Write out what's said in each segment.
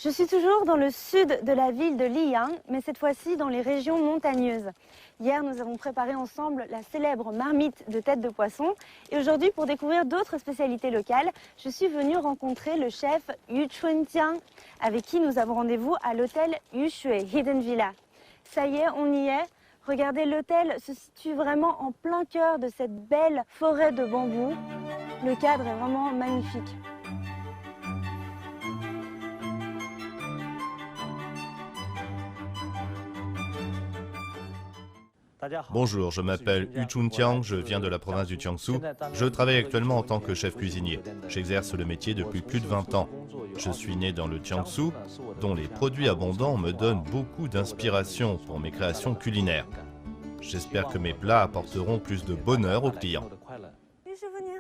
Je suis toujours dans le sud de la ville de Liyang, mais cette fois-ci dans les régions montagneuses. Hier, nous avons préparé ensemble la célèbre marmite de tête de poisson. Et aujourd'hui, pour découvrir d'autres spécialités locales, je suis venue rencontrer le chef Yu Chunjiang, avec qui nous avons rendez-vous à l'hôtel Yushui Hidden Villa. Ça y est, on y est. Regardez, l'hôtel se situe vraiment en plein cœur de cette belle forêt de bambous. Le cadre est vraiment magnifique. Bonjour, je m'appelle Yu Chunjiang, je viens de la province du Jiangsu. Je travaille actuellement en tant que chef cuisinier. J'exerce le métier depuis plus de 20 ans. Je suis né dans le Jiangsu, dont les produits abondants me donnent beaucoup d'inspiration pour mes créations culinaires. J'espère que mes plats apporteront plus de bonheur aux clients.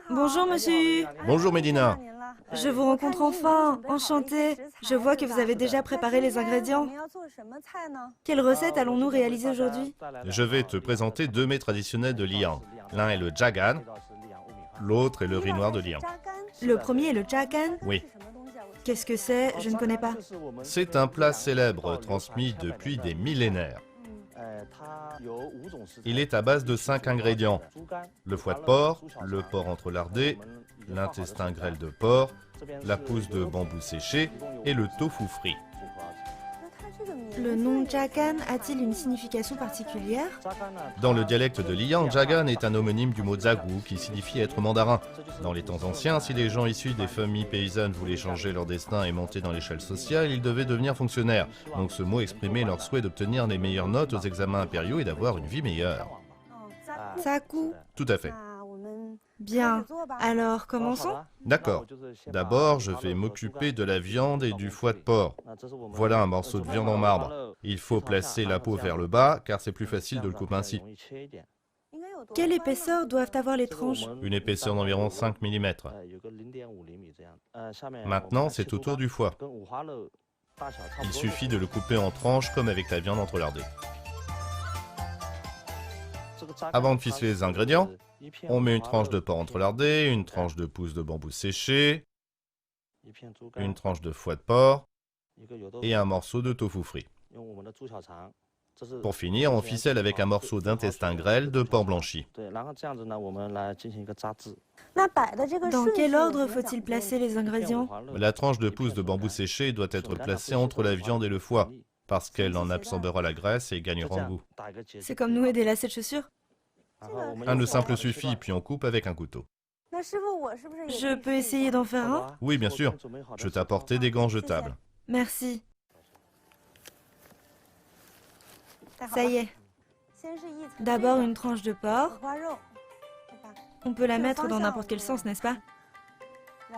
Bonjour monsieur. Bonjour Medina. Je vous rencontre enfin, enchantée. Je vois que vous avez déjà préparé les ingrédients. Quelle recette allons-nous réaliser aujourd'hui? Je vais te présenter deux mets traditionnels de Liyang. L'un est le Jagan, l'autre est le riz noir de Liyang. Le premier est le Jagan. Oui, Qu'est-ce que c'est? Je ne connais pas. c'est un plat célèbre transmis depuis des millénaires. Il est à base de 5 ingrédients. Le foie de porc, le porc entrelardé, l'intestin grêle de porc, la pousse de bambou séché et le tofu frit. Le nom Jagan a-t-il une signification particulière? Dans le dialecte de Liyang, Jagan est un homonyme du mot Zagu qui signifie être mandarin. Dans les temps anciens, si les gens issus des familles paysannes voulaient changer leur destin et monter dans l'échelle sociale, ils devaient devenir fonctionnaires. Donc ce mot exprimait leur souhait d'obtenir les meilleures notes aux examens impériaux et d'avoir une vie meilleure. Saku. Tout à fait. Bien. Alors, commençons. D'accord. D'abord, je vais m'occuper de la viande et du foie de porc. Voilà un morceau de viande en marbre. Il faut placer la peau vers le bas, car c'est plus facile de le couper ainsi. Quelle épaisseur doivent avoir les tranches? Une épaisseur d'environ 5 mm. Maintenant, c'est au tour du foie. Il suffit de le couper en tranches comme avec la viande entrelardée. Avant de ficeler les ingrédients, on met une tranche de porc entrelardé, une tranche de pousse de bambou séché, une tranche de foie de porc et un morceau de tofu frit. Pour finir, on ficelle avec un morceau d'intestin grêle de porc blanchi. Dans quel ordre faut-il placer les ingrédients? La tranche de pousse de bambou séché doit être placée entre la viande et le foie, parce qu'elle en absorbera la graisse et gagnera en goût. C'est comme nouer des lacets de chaussures? Un nœud simple suffit, puis on coupe avec un couteau. Je peux essayer d'en faire un? Oui, bien sûr. Je t'ai apporté des gants jetables. Merci. Ça y est. D'abord une tranche de porc. On peut la mettre dans n'importe quel sens, n'est-ce pas?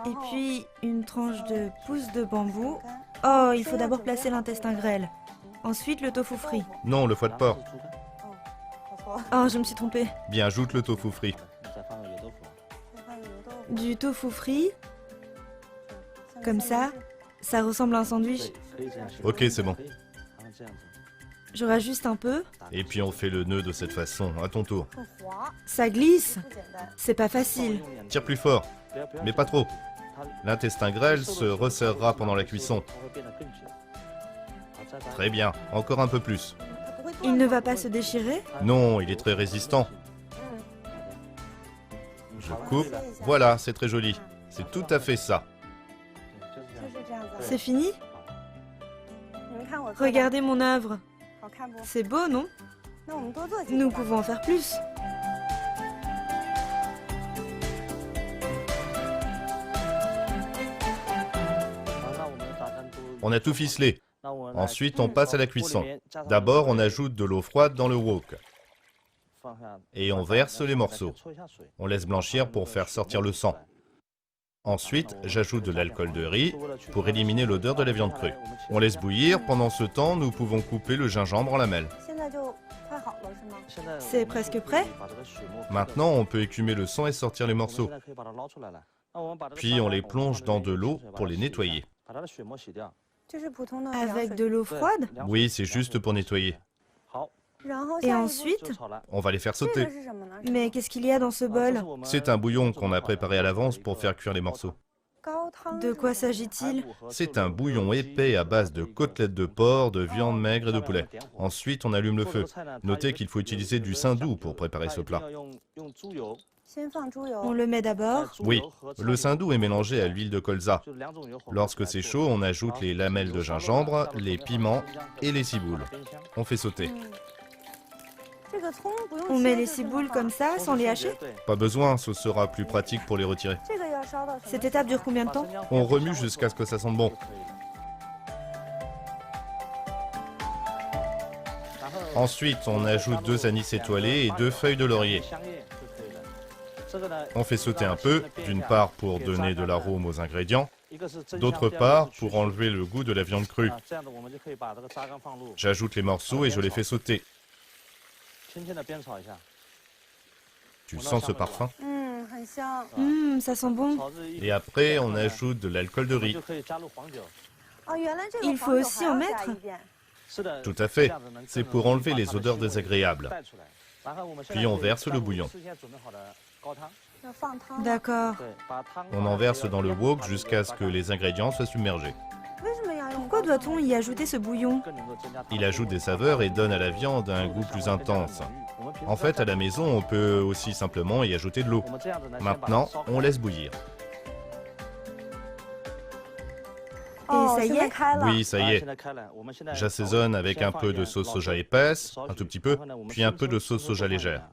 Et puis une tranche de pousse de bambou. Oh, il faut d'abord placer l'intestin grêle. Ensuite le tofu frit. Non, le foie de porc. Oh, je me suis trompée. Bien, ajoute le tofu frit. Du tofu frit. Comme ça ressemble à un sandwich. Ok, c'est bon. Je rajuste un peu. Et puis on fait le nœud de cette façon, à ton tour. Ça glisse. C'est pas facile. Tire plus fort, mais pas trop. L'intestin grêle se resserrera pendant la cuisson. Très bien, encore un peu plus. Il ne va pas se déchirer? Non, il est très résistant. Je coupe. Voilà, c'est très joli. C'est tout à fait ça. C'est fini? Regardez mon œuvre. C'est beau, non? Nous pouvons en faire plus. On a tout ficelé. Ensuite, on passe à la cuisson. D'abord, on ajoute de l'eau froide dans le wok. Et on verse les morceaux. On laisse blanchir pour faire sortir le sang. Ensuite, j'ajoute de l'alcool de riz pour éliminer l'odeur de la viande crue. On laisse bouillir. Pendant ce temps, nous pouvons couper le gingembre en lamelles. C'est presque prêt? Maintenant, on peut écumer le sang et sortir les morceaux. Puis on les plonge dans de l'eau pour les nettoyer. Avec de l'eau froide? Oui, c'est juste pour nettoyer. Et ensuite? On va les faire sauter. Mais qu'est-ce qu'il y a dans ce bol? C'est un bouillon qu'on a préparé à l'avance pour faire cuire les morceaux. De quoi s'agit-il? C'est un bouillon épais à base de côtelettes de porc, de viande maigre et de poulet. Ensuite, on allume le feu. Notez qu'il faut utiliser du saindoux pour préparer ce plat. On le met d'abord. Oui, le saindoux est mélangé à l'huile de colza. Lorsque c'est chaud, on ajoute les lamelles de gingembre, les piments et les ciboules. On fait sauter. On met les ciboules comme ça, sans les hacher? Pas besoin, ce sera plus pratique pour les retirer. Cette étape dure combien de temps? On remue jusqu'à ce que ça sente bon. Ensuite, on ajoute 2 anis étoilés et 2 feuilles de laurier. On fait sauter un peu, d'une part pour donner de l'arôme aux ingrédients, d'autre part pour enlever le goût de la viande crue. J'ajoute les morceaux et je les fais sauter. Tu sens ce parfum? Ça sent bon. Et après, on ajoute de l'alcool de riz. Il faut aussi en mettre? Tout à fait, c'est pour enlever les odeurs désagréables. Puis on verse le bouillon. D'accord. On en verse dans le wok jusqu'à ce que les ingrédients soient submergés. Pourquoi doit-on y ajouter ce bouillon? Il ajoute des saveurs et donne à la viande un goût plus intense. En fait, à la maison, on peut aussi simplement y ajouter de l'eau. Maintenant, on laisse bouillir. Et ça y est? Oui, ça y est. J'assaisonne avec un peu de sauce soja épaisse, un tout petit peu, puis un peu de sauce soja légère.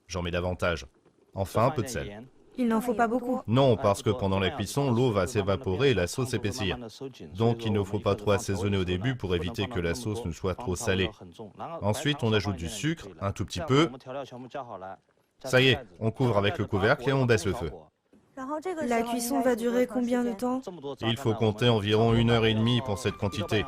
J'en mets davantage. Enfin, un peu de sel. Il n'en faut pas beaucoup. Non, parce que pendant la cuisson, l'eau va s'évaporer et la sauce épaissir. Donc il ne faut pas trop assaisonner au début pour éviter que la sauce ne soit trop salée. Ensuite, on ajoute du sucre, un tout petit peu. Ça y est, on couvre avec le couvercle et on baisse le feu. La cuisson va durer combien de temps? Il faut compter environ 1h30 pour cette quantité.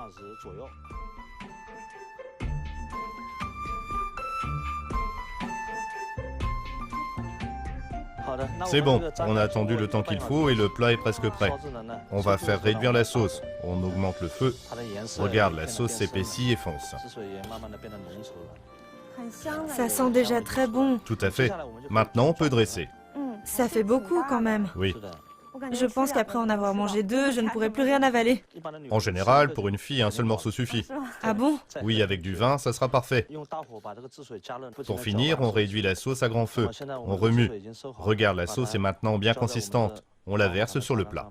C'est bon, on a attendu le temps qu'il faut et le plat est presque prêt. On va faire réduire la sauce. On augmente le feu. Regarde, la sauce s'épaissit et fonce. Ça sent déjà très bon. Tout à fait. Maintenant, on peut dresser. Ça fait beaucoup quand même. Oui. Je pense qu'après en avoir mangé 2, je ne pourrai plus rien avaler. En général, pour une fille, un seul morceau suffit. Ah bon? Oui, avec du vin, ça sera parfait. Pour finir, on réduit la sauce à grand feu. On remue. Regarde, la sauce est maintenant bien consistante. On la verse sur le plat.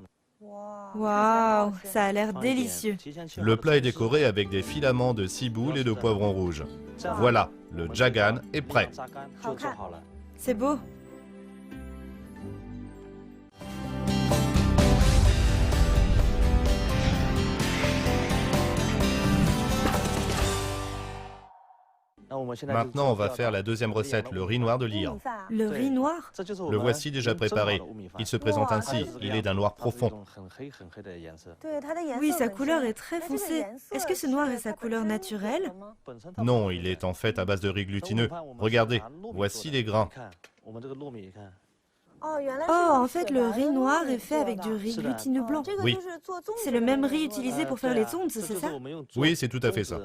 Waouh, ça a l'air délicieux. Le plat est décoré avec des filaments de ciboule et de poivron rouge. Voilà, le jagan est prêt. C'est beau. Maintenant, on va faire la deuxième recette, le riz noir de Liyang. Le riz noir? Le voici déjà préparé. Il se présente ainsi, il est d'un noir profond. Oui, sa couleur est très foncée. Est-ce que ce noir est sa couleur naturelle? Non, il est en fait à base de riz glutineux. Regardez, voici les grains. Oh, en fait, le riz noir est fait avec du riz glutineux blanc. Oui. C'est le même riz utilisé pour faire les tongs, c'est ça? Oui, c'est tout à fait ça.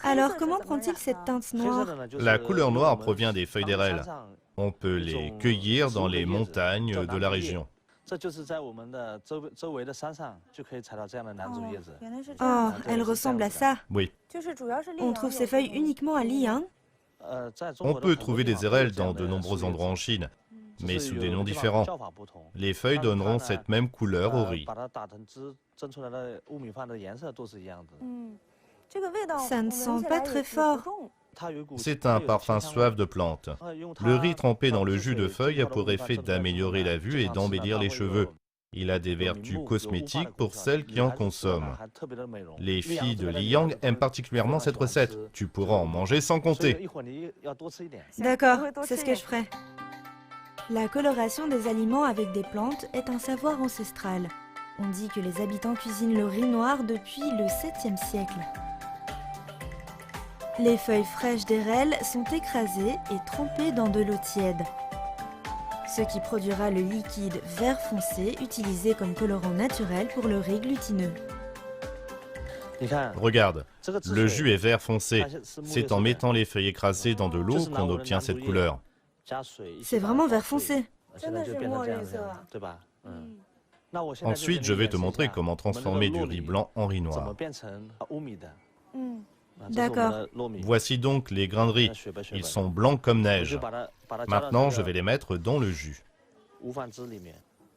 Alors, comment prend-il cette teinte noire? La couleur noire provient des feuilles d'érel. On peut les cueillir dans les montagnes de la région. Oh, elle ressemble à ça. Oui. On trouve ces feuilles uniquement à Liyang. On peut trouver des érelles dans de nombreux endroits en Chine, mais sous des noms différents. Les feuilles donneront cette même couleur au riz. Ça ne sent pas très fort. C'est un parfum suave de plante. Le riz trempé dans le jus de feuilles a pour effet d'améliorer la vue et d'embellir les cheveux. Il a des vertus cosmétiques pour celles qui en consomment. Les filles de Liyang aiment particulièrement cette recette. Tu pourras en manger sans compter. D'accord, c'est ce que je ferai. La coloration des aliments avec des plantes est un savoir ancestral. On dit que les habitants cuisinent le riz noir depuis le 7e siècle. Les feuilles fraîches d'érel sont écrasées et trempées dans de l'eau tiède, ce qui produira le liquide vert foncé utilisé comme colorant naturel pour le riz glutineux. Regarde, le jus est vert foncé. C'est en mettant les feuilles écrasées dans de l'eau qu'on obtient cette couleur. C'est vraiment vert foncé. Ensuite, je vais te montrer comment transformer du riz blanc en riz noir. D'accord. Voici donc les grains de riz. Ils sont blancs comme neige. Maintenant, je vais les mettre dans le jus.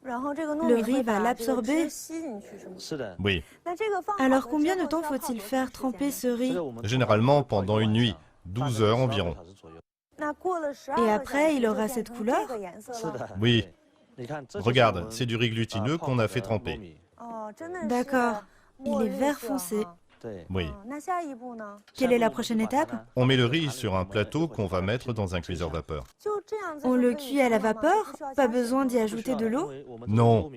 Le riz va l'absorber. Oui, Alors combien de temps faut-il faire tremper ce riz? généralement pendant une nuit, 12 heures environ. Et après, il aura cette couleur? Oui, regarde, c'est du riz glutineux qu'on a fait tremper. D'accord. Il est vert foncé. Oui. Quelle est la prochaine étape? On met le riz sur un plateau qu'on va mettre dans un cuiseur vapeur. On le cuit à la vapeur? Pas besoin d'y ajouter de l'eau? Non,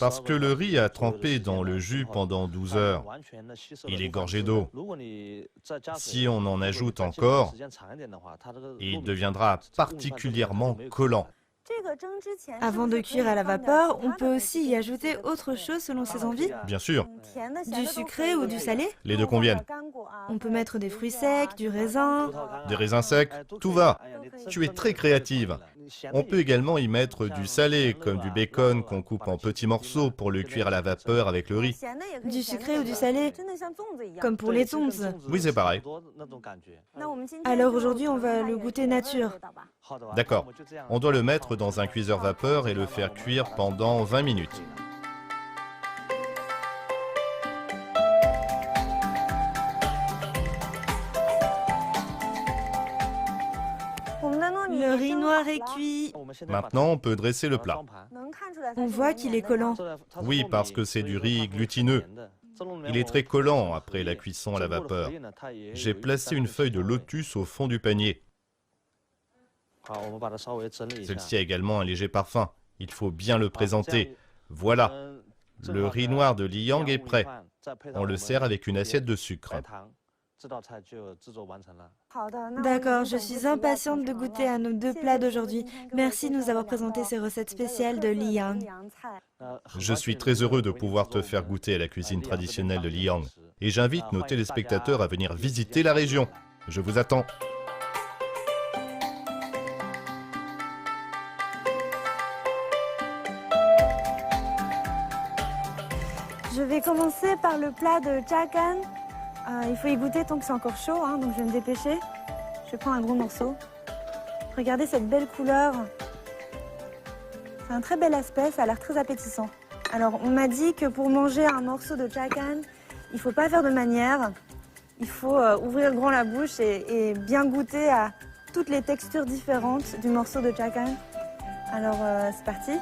parce que le riz a trempé dans le jus pendant 12 heures. Il est gorgé d'eau. Si on en ajoute encore, il deviendra particulièrement collant. Avant de cuire à la vapeur, on peut aussi y ajouter autre chose selon ses envies? Bien sûr, Du sucré ou du salé? les deux conviennent. On peut mettre des fruits secs, du raisin. Des raisins secs, tout va. Tu es très créative. On peut également y mettre du salé, comme du bacon qu'on coupe en petits morceaux pour le cuire à la vapeur avec le riz. Du sucré ou du salé? Comme pour les tongs. Oui, c'est pareil. Alors aujourd'hui, on va le goûter nature. D'accord. On doit le mettre dans un cuiseur vapeur et le faire cuire pendant 20 minutes. Le riz noir est cuit. Maintenant, on peut dresser le plat. On voit qu'il est collant. Oui, parce que c'est du riz glutineux. Il est très collant après la cuisson à la vapeur. J'ai placé une feuille de lotus au fond du panier. Celle-ci a également un léger parfum. Il faut bien le présenter. Voilà, le riz noir de Liyang est prêt. On le sert avec une assiette de sucre. D'accord, je suis impatiente de goûter à nos deux plats d'aujourd'hui. Merci de nous avoir présenté ces recettes spéciales de Liyang. Je suis très heureux de pouvoir te faire goûter à la cuisine traditionnelle de Liyang. Et j'invite nos téléspectateurs à venir visiter la région. Je vous attends. Je vais commencer par le plat de chakan. Il faut y goûter tant que c'est encore chaud, hein, donc je vais me dépêcher. Je prends un gros morceau. Regardez cette belle couleur. C'est un très bel aspect, ça a l'air très appétissant. Alors on m'a dit que pour manger un morceau de chakan, il ne faut pas faire de manière. Il faut ouvrir grand la bouche et bien goûter à toutes les textures différentes du morceau de chakan. Alors c'est parti.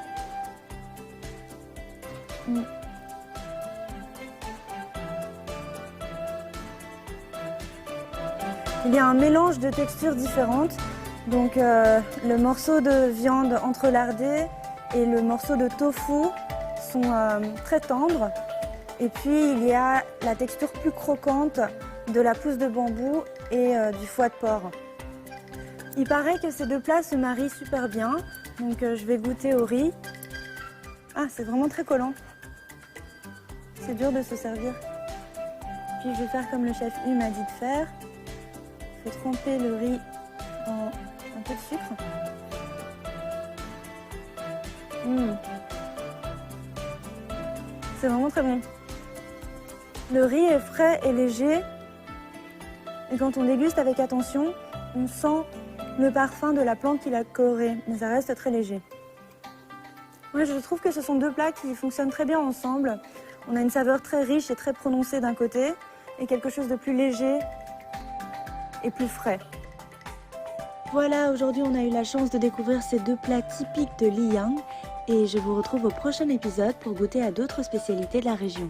Il y a un mélange de textures différentes. Donc le morceau de viande entrelardée et le morceau de tofu sont très tendres. Et puis il y a la texture plus croquante de la pousse de bambou et du foie de porc. Il paraît que ces deux plats se marient super bien. Donc je vais goûter au riz. Ah, c'est vraiment très collant. C'est dur de se servir. Puis je vais faire comme le chef Yu m'a dit de faire. Je vais tremper le riz dans un peu de sucre. C'est vraiment très bon. Le riz est frais et léger. Et quand on déguste avec attention, on sent le parfum de la plante qu'il a colorée. Mais ça reste très léger. Moi, je trouve que ce sont deux plats qui fonctionnent très bien ensemble. On a une saveur très riche et très prononcée d'un côté, et quelque chose de plus léger et plus frais. Voilà, aujourd'hui on a eu la chance de découvrir ces deux plats typiques de Liyang et je vous retrouve au prochain épisode pour goûter à d'autres spécialités de la région.